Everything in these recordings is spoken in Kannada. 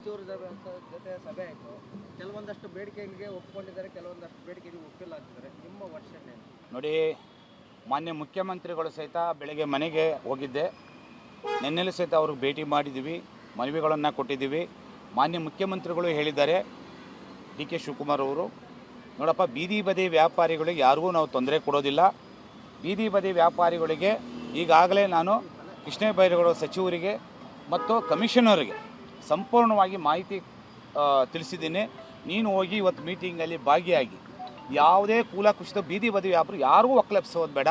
ಸಚಿವರ ಜೊತೆ ಸಭೆ ಆಯಿತು. ಕೆಲವೊಂದಷ್ಟು ಬೇಡಿಕೆಗಳಿಗೆ ಒಪ್ಪಿಕೊಂಡಿದ್ದಾರೆ, ಕೆಲವೊಂದಷ್ಟು ಬೇಡಿಕೆಗೆ ಒಪ್ಪಿಲ್ಲ ಅಂತಿದ್ದಾರೆ. ನಿಮ್ಮ ವರ್ಷನೇ ನೋಡಿ, ಮಾನ್ಯ ಮುಖ್ಯಮಂತ್ರಿಗಳು ಸಹಿತ ಬೆಳಗ್ಗೆ ಮನೆಗೆ ಹೋಗಿದ್ದೆ. ನಿನ್ನೆಲೂ ಸಹಿತ ಅವ್ರಿಗೆ ಭೇಟಿ ಮಾಡಿದ್ದೀವಿ, ಮನವಿಗಳನ್ನು ಕೊಟ್ಟಿದ್ದೀವಿ. ಮಾನ್ಯ ಮುಖ್ಯಮಂತ್ರಿಗಳು ಹೇಳಿದ್ದಾರೆ, ಡಿ ಕೆ ಶಿವಕುಮಾರ್ ಅವರು, ನೋಡಪ್ಪ, ಬೀದಿ ಬದಿ ವ್ಯಾಪಾರಿಗಳಿಗೆ ಯಾರಿಗೂ ನಾವು ತೊಂದರೆ ಕೊಡೋದಿಲ್ಲ. ಬೀದಿ ಬದಿ ವ್ಯಾಪಾರಿಗಳಿಗೆ ಈಗಾಗಲೇ ನಾನು ಕೃಷ್ಣ ಬೈರೇಗೌಡ ಸಚಿವರಿಗೆ ಮತ್ತು ಕಮಿಷನರಿಗೆ ಸಂಪೂರ್ಣವಾಗಿ ಮಾಹಿತಿ ತಿಳಿಸಿದ್ದೀನಿ. ನೀನು ಹೋಗಿ ಇವತ್ತು ಮೀಟಿಂಗಲ್ಲಿ ಭಾಗಿಯಾಗಿ ಯಾವುದೇ ಕೂಲಕುಶಿತ ಬೀದಿ ಬದಿ ವ್ಯಾಪಾರ ಯಾರಿಗೂ ಒಕ್ಕಲೆಪ್ಸೋದು ಬೇಡ.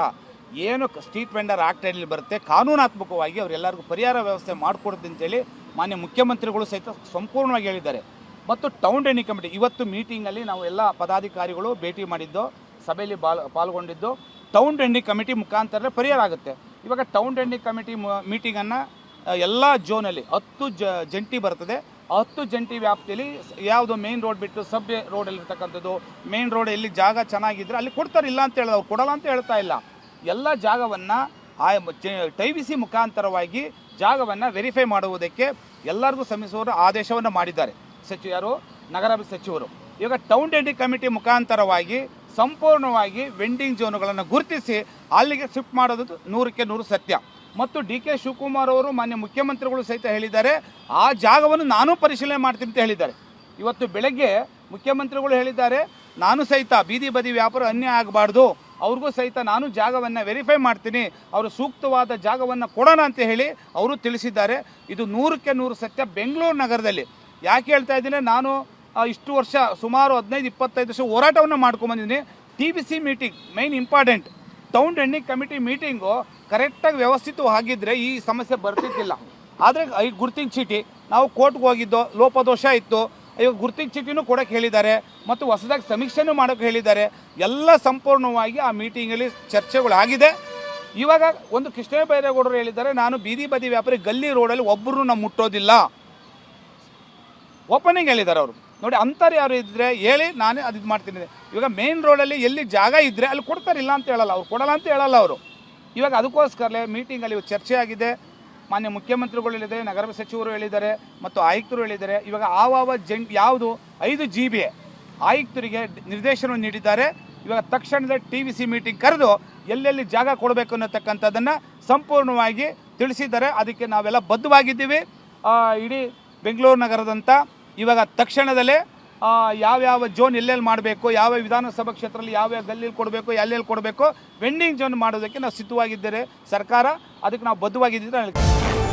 ಏನು ಸ್ಟ್ರೀಟ್ ವೆಂಡರ್ ಆ್ಯಕ್ಟಲ್ಲಿ ಬರುತ್ತೆ, ಕಾನೂನಾತ್ಮಕವಾಗಿ ಅವರೆಲ್ಲರಿಗೂ ಪರಿಹಾರ ವ್ಯವಸ್ಥೆ ಮಾಡಿಕೊಡ್ತೀನಿ ಅಂತೇಳಿ ಮಾನ್ಯ ಮುಖ್ಯಮಂತ್ರಿಗಳು ಸಹಿತ ಸಂಪೂರ್ಣವಾಗಿ ಹೇಳಿದ್ದಾರೆ. ಮತ್ತು ಟೌನ್ ಡೆನ್ನಿ ಕಮಿಟಿ ಇವತ್ತು ಮೀಟಿಂಗಲ್ಲಿ ನಾವು ಎಲ್ಲ ಪದಾಧಿಕಾರಿಗಳು ಭೇಟಿ ಮಾಡಿದ್ದು, ಸಭೆಯಲ್ಲಿ ಪಾಲ್ಗೊಂಡಿದ್ದು. ಟೌನ್ ಡೆನ್ನಿ ಕಮಿಟಿ ಮುಖಾಂತರ ಪರಿಹಾರ ಆಗುತ್ತೆ. ಇವಾಗ ಟೌನ್ ಡೆನ್ನಿ ಕಮಿಟಿ ಮೀಟಿಂಗನ್ನು ಎಲ್ಲ ಝೋನಲ್ಲಿ 10 ಜಂಟಿ ಬರ್ತದೆ. 10 ಜಂಟಿ ವ್ಯಾಪ್ತಿಯಲ್ಲಿ ಯಾವುದು ಮೇನ್ ರೋಡ್ ಬಿಟ್ಟು ಸಬ್ ರೋಡಲ್ಲಿರ್ತಕ್ಕಂಥದ್ದು, ಮೇನ್ ರೋಡ್ ಎಲ್ಲಿ ಜಾಗ ಚೆನ್ನಾಗಿದ್ದರೆ ಅಲ್ಲಿ ಕೊಡ್ತಾರೆ, ಇಲ್ಲ ಅಂತ ಹೇಳಿದ್ರೆ ಅವ್ರು ಕೊಡಲ್ಲ ಅಂತ ಹೇಳ್ತಾ ಇಲ್ಲ. ಎಲ್ಲ ಜಾಗವನ್ನು TVC ಮುಖಾಂತರವಾಗಿ ಜಾಗವನ್ನು ವೆರಿಫೈ ಮಾಡುವುದಕ್ಕೆ ಎಲ್ಲರಿಗೂ ಸಮಿಸುವ ಆದೇಶವನ್ನು ಮಾಡಿದ್ದಾರೆ ಯಾರು ನಗರಾಭಿವೃದ್ಧಿ ಸಚಿವರು. ಇವಾಗ ಟೌನ್ ಡೆನ್ನಿ ಕಮಿಟಿ ಮುಖಾಂತರವಾಗಿ ಸಂಪೂರ್ಣವಾಗಿ ವೆಂಡಿಂಗ್ ಝೋನ್ಗಳನ್ನು ಗುರುತಿಸಿ ಅಲ್ಲಿಗೆ ಶಿಫ್ಟ್ ಮಾಡೋದು 100ಕ್ಕೆ 100 ಸತ್ಯ. ಮತ್ತು ಡಿ ಕೆ ಶಿವಕುಮಾರ್ ಅವರು ಮಾನ್ಯ ಮುಖ್ಯಮಂತ್ರಿಗಳು ಸಹಿತ ಹೇಳಿದ್ದಾರೆ, ಆ ಜಾಗವನ್ನು ನಾನು ಪರಿಶೀಲನೆ ಮಾಡ್ತೀನಿ ಅಂತ ಹೇಳಿದ್ದಾರೆ. ಇವತ್ತು ಬೆಳಗ್ಗೆ ಮುಖ್ಯಮಂತ್ರಿಗಳು ಹೇಳಿದ್ದಾರೆ, ನಾನು ಸಹಿತ ಬೀದಿ ಬದಿ ವ್ಯಾಪಾರ ಅನ್ಯಾಯ ಆಗಬಾರ್ದು, ಅವ್ರಿಗೂ ಸಹಿತ ನಾನು ಜಾಗವನ್ನು ವೆರಿಫೈ ಮಾಡ್ತೀನಿ, ಅವರು ಸೂಕ್ತವಾದ ಜಾಗವನ್ನು ಕೊಡೋಣ ಅಂತ ಹೇಳಿ ಅವರು ತಿಳಿಸಿದ್ದಾರೆ. ಇದು 100ಕ್ಕೆ 100 ಸತ್ಯ. ಬೆಂಗಳೂರು ನಗರದಲ್ಲಿ ಯಾಕೆ ಹೇಳ್ತಾ ಇದ್ದೀನಿ, ನಾನು ಇಷ್ಟು ವರ್ಷ ಸುಮಾರು 15-25 ವರ್ಷ ಹೋರಾಟವನ್ನು ಮಾಡ್ಕೊಂಬಂದಿದ್ದೀನಿ. TVC meeting main important. Town ಡೆನ್ನಿ ಕಮಿಟಿ ಮೀಟಿಂಗು ಕರೆಕ್ಟಾಗಿ ವ್ಯವಸ್ಥಿತವಾಗಿದ್ದರೆ ಈ ಸಮಸ್ಯೆ ಬರ್ತಿದ್ದಿಲ್ಲ. ಆದರೆ ಈ ಗುರ್ತಿನ ಚೀಟಿ ನಾವು ಕೋರ್ಟ್ಗೆ ಹೋಗಿದ್ದೋ, ಲೋಪದೋಷ ಇತ್ತು, ಈಗ ಗುರ್ತಿನ ಚೀಟಿನೂ ಕೊಡೋಕ್ಕೆ ಹೇಳಿದ್ದಾರೆ ಮತ್ತು ಹೊಸದಾಗಿ ಸಮೀಕ್ಷೆನೂ ಮಾಡೋಕ್ಕೆ ಹೇಳಿದ್ದಾರೆ. ಎಲ್ಲ ಸಂಪೂರ್ಣವಾಗಿ ಆ ಮೀಟಿಂಗಲ್ಲಿ ಚರ್ಚೆಗಳಾಗಿದೆ. ಇವಾಗ ಒಂದು ಕೃಷ್ಣ ಬೈರೇಗೌಡರು ಹೇಳಿದ್ದಾರೆ, ನಾನು ಬೀದಿ ಬದಿ ವ್ಯಾಪಾರಿ ಗಲ್ಲಿ ರೋಡಲ್ಲಿ ಒಬ್ಬರು ನಾವು ಮುಟ್ಟೋದಿಲ್ಲ, ಓಪನಿಂಗ್ ಹೇಳಿದ್ದಾರೆ ಅವರು. ನೋಡಿ, ಅಂತಾರೆ ಯಾರು ಇದ್ದರೆ ಹೇಳಿ, ನಾನೇ ಅದು ಇದು ಮಾಡ್ತೀನಿ. ಇವಾಗ ಮೇನ್ ರೋಡಲ್ಲಿ ಎಲ್ಲಿ ಜಾಗ ಇದ್ದರೆ ಅಲ್ಲಿ ಕೊಡ್ತಾರೆ, ಇಲ್ಲ ಅಂತ ಹೇಳಲ್ಲ, ಅವ್ರು ಕೊಡಲ್ಲ ಅಂತ ಹೇಳಲ್ಲ ಅವರು. ಇವಾಗ ಅದಕ್ಕೋಸ್ಕರಲೇ ಮೀಟಿಂಗಲ್ಲಿ ಚರ್ಚೆ ಆಗಿದೆ. ಮಾನ್ಯ ಮುಖ್ಯಮಂತ್ರಿಗಳು ಹೇಳಿದ್ದಾರೆ, ನಗರಾಭಿವೃದ್ಧಿ ಸಚಿವರು ಹೇಳಿದ್ದಾರೆ ಮತ್ತು ಆಯುಕ್ತರು ಹೇಳಿದ್ದಾರೆ. ಇವಾಗ ಯಾವುದು 5 GBA ಆಯುಕ್ತರಿಗೆ ನಿರ್ದೇಶನ ನೀಡಿದ್ದಾರೆ. ಇವಾಗ ತಕ್ಷಣದ TVC ಮೀಟಿಂಗ್ ಕರೆದು ಎಲ್ಲೆಲ್ಲಿ ಜಾಗ ಕೊಡಬೇಕು ಅನ್ನತಕ್ಕಂಥದ್ದನ್ನು ಸಂಪೂರ್ಣವಾಗಿ ತಿಳಿಸಿದ್ದಾರೆ. ಅದಕ್ಕೆ ನಾವೆಲ್ಲ ಬದ್ಧವಾಗಿದ್ದೀವಿ. ಇಡೀ ಬೆಂಗಳೂರು ನಗರದಂಥ ಇವಾಗ ತಕ್ಷಣದಲ್ಲೇ ಯಾವ್ಯಾವ ಝೋನ್ ಎಲ್ಲೆಲ್ಲಿ ಮಾಡಬೇಕು, ಯಾವ ವಿಧಾನಸಭಾ ಕ್ಷೇತ್ರದಲ್ಲಿ ಯಾವ್ಯಾವ ಗಲ್ಲಿಯಲ್ಲಿ ಕೊಡಬೇಕು, ಎಲ್ಲೆಲ್ಲಿ ಕೊಡಬೇಕು, ವೆಂಡಿಂಗ್ ಝೋನ್ ಮಾಡೋದಕ್ಕೆ ನಾವು ಸಿದ್ಧವಾಗಿದ್ದೇವೆ. ಸರ್ಕಾರ ಅದಕ್ಕೆ ನಾವು ಬದ್ಧವಾಗಿದ್ದೀವಿ.